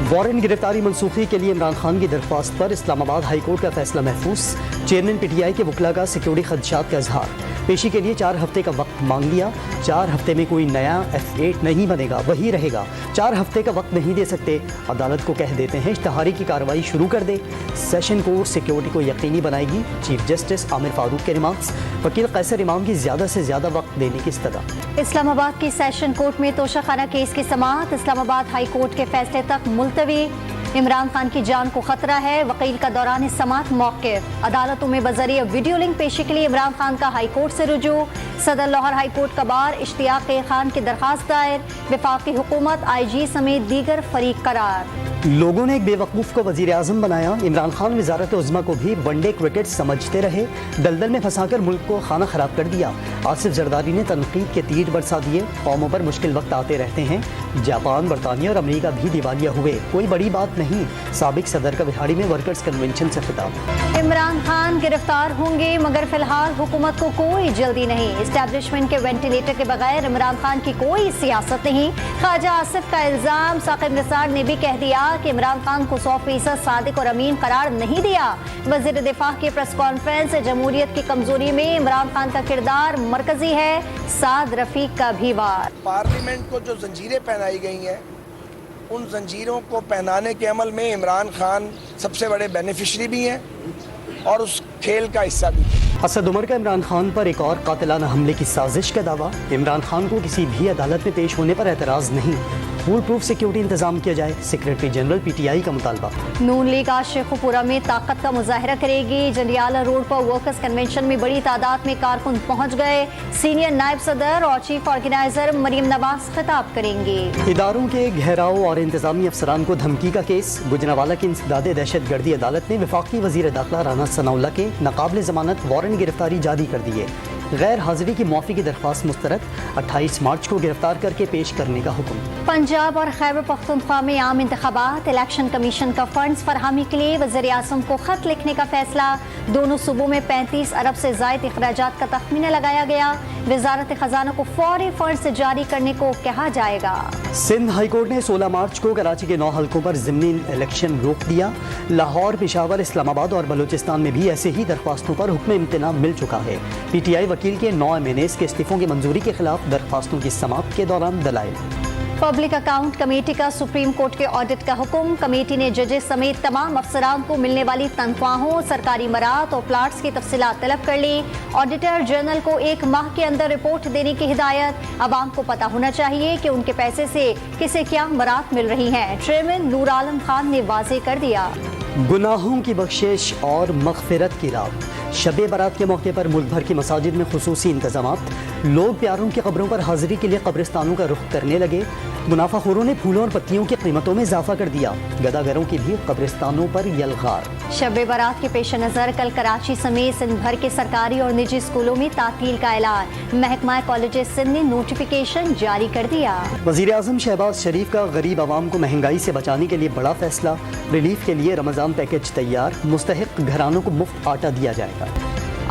Warrant गिरफ्तारी मनसूखी के लिए इमरान खान की दरख्वास्त पर इस्लामाबाद हाई कोर्ट का फैसला महफूज। चेयरमैन पीटीआई के वकला का सिक्योरिटी खदशात का इजहार। पेशी के लिए 4 हफ्ते का वक्त मांग लिया। 4 हफ्ते में कोई नया F8 नहीं बनेगा, वही रहेगा। 4 हफ्ते का वक्त नहीं दे सकते, अदालत को कह देते हैं इश्तहारी की कार्रवाई शुरू कर दे। सेशन कोर्ट सिक्योरिटी को यकीनी बनाएगी। चीफ जस्टिस आमिर फारूक के रिमार्क्स। वकील कैसर इमाम की ज़्यादा से ज़्यादा वक्त देने की इस्तदा। इस्लामाबाद की सेशन कोर्ट में तोशाखाना केस की समाअत। इस्लामाबाद हाई कोर्ट के फैसले तक मुलतवी। इमरान खान की जान को खतरा है, वकील का दौरान समाअत मौक़िफ़। अदालतों में बज़रिए वीडियो लिंक पेशी के लिए इमरान खान का हाई कोर्ट से रुजू। सदर लाहौर हाई कोर्ट का बार इश्तियाक खान की दरखास्त दायर। वफाकी हुकूमत IG समेत दीगर फरीक करार। लोगों ने एक बेवकूफ़ को वज़ीर आज़म बनाया। इमरान खान वज़ारत उज़्मा को भी वनडे क्रिकेट समझते रहे। दलदल में फंसाकर मुल्क को खाना ख़राब कर दिया। आसिफ जरदारी ने तनकीद के तीर बरसा दिए। कौमों पर मुश्किल वक्त आते रहते हैं। जापान, बरतानिया और अमेरिका भी दिवालिया हुए, कोई बड़ी बात नहीं। साबिक सदर का बिहाड़ी में वर्कर्स कन्वेंशन से खिताब। इमरान खान गिरफ्तार होंगे मगर फिलहाल हुकूमत को कोई जल्दी नहीं। इस्टेब्लिशमेंट के वेंटिलेटर के बगैर इमरान खान की कोई सियासत नहीं। ख्वाजा आसिफ का इल्जाम। साकिब निसार ने भी कह दिया कि इमरान खान को 100% सादिक और अमीन करार नहीं दिया। वज़ीर दिफा की प्रेस कॉन्फ्रेंस। जमहूरियत की कमजोरी में इमरान खान का किरदार मरकजी है। साद रफीक का भी वार। पार्लियामेंट को जो जंजीरें पहनाई गई हैं, उन जंजीरों को पहनाने के अमल में इमरान खान सबसे बड़े बेनिफिशरी भी हैं और उस खेल का हिस्सा भी है। असद उमर का इमरान खान पर एक और कातिलाना हमले की साजिश का दावा। इमरान खान को किसी भी अदालत में पेश होने पर एतराज़ नहीं। फुल प्रूफ सिक्योरिटी इंतजाम किया जाए, सेक्रेटरी जनरल PTI का मुतालबा। नून लीग आज शेखुपुरा में ताकत का मुजाहरा करेगी। जंडियाला रोड पर वर्कर्स कन्वेंशन में बड़ी तादाद में कारकुन पहुंच गए। सीनियर नायब सदर और चीफ ऑर्गेनाइजर मरीम नवाज खिताब करेंगे। इदारों के घेराव और इंतजामी अफसरान को धमकी का केस। गुजरांवाला की इंसदादे दहशत गर्दी अदालत ने वफाकी वजीर दाखिला राना सनाउल्लाह के नाकाबिल जमानत वारंट गिरफ्तारी जारी कर दी है। गैर हाजिरी की माफी की दरख्वास्त मुस्तरद। 28 मार्च को गिरफ्तार करके पेश करने का हुक्म। पंजाब और खैबर पख्तूनख्वा में आम इंतखाबात। इलेक्शन कमीशन का फंड्स फरहमी के लिए वज़ीर आज़म को खत लिखने का फैसला। दोनों सूबों में 35 अरब से ज़ायद अखराजात का तखमीना लगाया गया। वजारत खजाना को फौरी फंड्स जारी करने को कहा जाएगा। सिंध हाई कोर्ट ने 16 मार्च को कराची के 9 हलकों पर ज़िमनी इलेक्शन रोक दिया। लाहौर, पेशावर, इस्लामाबाद और बलूचिस्तान में भी ऐसे ही दरख्वास्तों पर हुक्म इम्तना मिल चुका है। PTI वकील के 9 MNAs के इस्तीफों की मंजूरी के खिलाफ दरख्वास्तों की समाप्त के दौरान दलाइल। पब्लिक अकाउंट कमेटी का सुप्रीम कोर्ट के ऑडिट का हुक्म। कमेटी ने जजेस समेत तमाम अफसरान को मिलने वाली तनख्वाहों, सरकारी मरात और प्लाट्स की तफसीलात तलब कर ली। ऑडिटर जनरल को 1 माह के अंदर रिपोर्ट देने की हिदायत। अवाम को पता होना चाहिए कि उनके पैसे से किसे क्या मरात मिल रही हैं। चेयरमैन नूर आलम खान ने वाज़ेह कर दिया। गुनाहों की बख्शिश और मग़फ़िरत की रात। शब बारात के मौके पर मुल्क भर की मसाजिद में खुसूसी इंतजामात। लोग प्यारों की कब्रों पर हाजिरी के लिए कब्रिस्तानों का रुख करने लगे। मुनाफाखोरों ने फूलों और पत्तियों की कीमतों में इजाफा कर दिया। गदागरों की भी कब्रिस्तानों पर यलगार। शब बारात के पेश नज़र कल कराची समेत सिंध भर के सरकारी और निजी स्कूलों में तातील का ऐलान। महकमा कॉलेज सिंध ने नोटिफिकेशन जारी कर दिया। वज़ीर आज़म शहबाज शरीफ का गरीब आवाम को महंगाई से बचाने के लिए बड़ा फैसला। रिलीफ के लिए रमज़ान पैकेज तैयार। मुस्तहिक घरानों को मुफ्त आटा दिया जाएगा।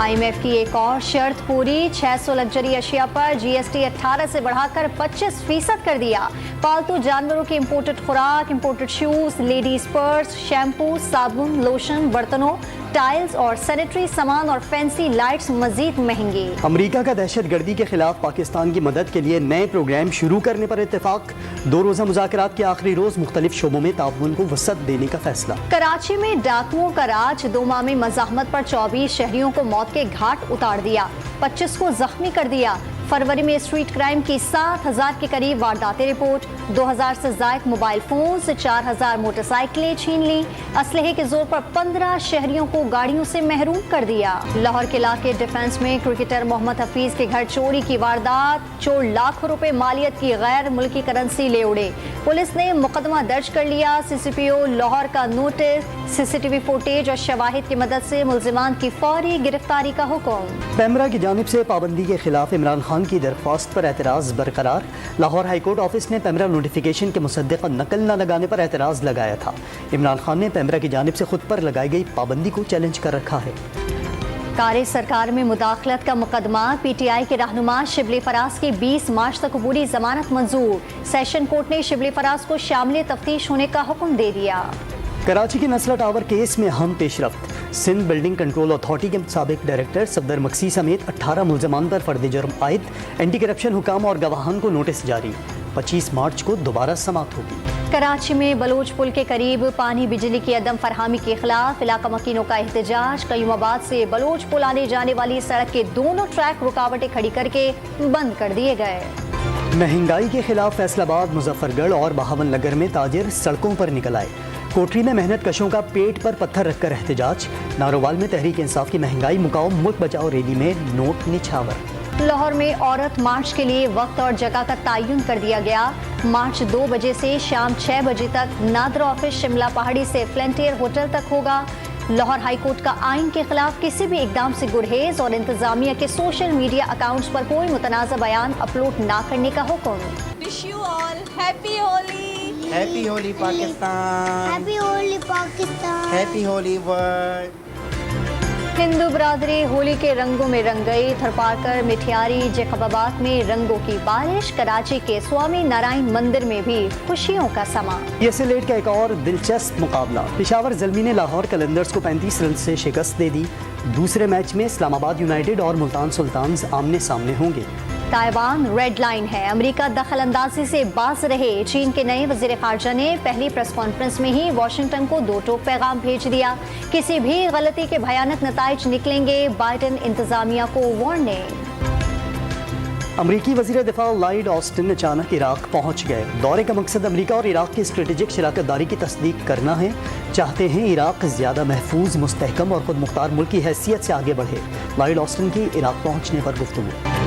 IMF की एक और शर्त पूरी। 600 लग्जरी अशिया पर GST 18 से बढ़ाकर 25% कर दिया। पालतू जानवरों की इम्पोर्टेड खुराक, imported shoes, ladies purse, shampoo, साबुन, लोशन, बर्तनों, टाइल्स और सैनिटरी सामान और फैंसी लाइट्स मजीद महंगी। अमेरिका का दहशत गर्दी के खिलाफ पाकिस्तान की मदद के लिए नए प्रोग्राम शुरू करने पर इत्तेफाक। 2 रोज़ा मुज़ाकरात के आखिरी रोज मुख्तलिफ शोबों में ताउन को वसअत देने का फैसला। कराची में डाकुओं का राज। 2 माह में मज़ाहमत पर 24 शहरियों को मौत के घाट उतार दिया। 25 को जख्मी कर दिया। फरवरी में स्ट्रीट क्राइम की 7000 के करीब वारदातें रिपोर्ट। 2000 से ज़ायद मोबाइल फोन से 4000 मोटरसाइकिलें छीन ली। असलहे के जोर पर 15 शहरियों को गाड़ियों से महरूम कर दिया। लाहौर के इलाके डिफेंस में क्रिकेटर मोहम्मद हफीज के घर चोरी की वारदात। चोर लाखों रुपए मालियत की गैर मुल्की करेंसी ले उड़े। पुलिस ने मुकदमा दर्ज कर लिया। CCPO लाहौर का नोटिस। CCTV फुटेज और शवाहिद की मदद से मुल्जिमान की फौरी गिरफ्तारी का हुक्म। पैमरा की जानिब से पाबंदी के खिलाफ इमरान खान की दरख्वास्त पर एतराज़ बरकरार। लाहौर हाईकोर्ट ऑफिस ने पैमरा नोटिफिकेशन के मुसद्दिक़ नकल न लगाने पर एतराज़ लगाया था। इमरान खान ने पैमरा की जानिब से खुद पर लगाई गई पाबंदी को चैलेंज कर रखा है। कार सरकार में मुदाखलत का मुकदमा PTI के रहनुमा शिबली फराज की 20 मार्च तक अबूरी जमानत मंजूर। सेशन कोर्ट ने शिबली फराज को शामिल तफ्तीश होने का हुक्म दे दिया। कराची के नस्ला टावर केस में अहम पेशरफ्त। सिंध बिल्डिंग कंट्रोल अथॉरिटी के साबिक डायरेक्टर सफदर मक्सी समेत 18 मुलजमान पर फर्द जुर्म आयद। एंटी करप्शन हुकाम और गवाहान को नोटिस जारी। 25 मार्च को दोबारा समाअत होगी। कराची में बलोच पुल के करीब पानी बिजली की अदम फरहमी के खिलाफ इलाका मकीनों का एहतजाज। कयूमाबाद से बलोच पुल आने जाने वाली सड़क के दोनों ट्रैक रुकावटें खड़ी करके बंद कर दिए गए। महंगाई के खिलाफ फैसलाबाद, मुजफ्फरगढ़ और बहावलनगर में ताजिर सड़कों पर निकल आए। कोटरी में मेहनत कशों का पेट पर पत्थर रखकर एहतजाज। नारोवाल में तहरीक इंसाफ की महंगाई मुकाओ मुल्क बचाओ रैली में नोट निछावर। लाहौर में औरत मार्च के लिए वक्त और जगह का तयन कर दिया गया। मार्च 2 बजे से शाम 6 बजे तक नादर ऑफिस शिमला पहाड़ी से फ्लंटियर होटल तक होगा। लाहौर हाई कोर्ट का आइन के खिलाफ किसी भी इकदाम से गुरहेज और इंतजामिया के सोशल मीडिया अकाउंट्स पर कोई मुतनाज़ा बयान अपलोड ना करने का हुक्म। Wish you all happy Holi. Happy Holi Pakistan. Happy Holi Pakistan. Happy Holi world. Hindu बरादरी होली के रंगों में रंग गई। थरपारकर, मिठियारी, जैकबाबाद में रंगों की बारिश। कराची के स्वामी नारायण मंदिर में भी खुशियों का समा। PSL-8 का एक और दिलचस्प मुकाबला। पेशावर ज़ल्मी ने लाहौर कलंदर्स को 35 रन से शिकस्त दे दी। दूसरे मैच में इस्लामाबाद यूनाइटेड और मुल्तान सुल्तान्स आमने सामने होंगे। ताइवान रेड लाइन है। अमेरिका दखल अंदाजी से बाज रहे। चीन के नए वजीर खारजा ने पहली प्रेस कॉन्फ्रेंस में ही वाशिंगटन को 2 टोक पैगाम भेज दिया। किसी भी गलती के भयानक नताइज निकलेंगे। बाइडन इंतजामिया को वार्निंग। अमरीकी वजीर दिफा लॉयड ऑस्टिन अचानक इराक पहुंच गए। दौरे का मकसद अमरीका और इराक की स्ट्रेटेजिक शराकत दारी की तस्दीक करना है। चाहते हैं इराक ज़्यादा महफूज, मुस्तहकम और खुद मुख्तार मुल्क की हैसियत से आगे बढ़े। लॉयड ऑस्टिन की इराक पहुंचने पर गुफ्तगू।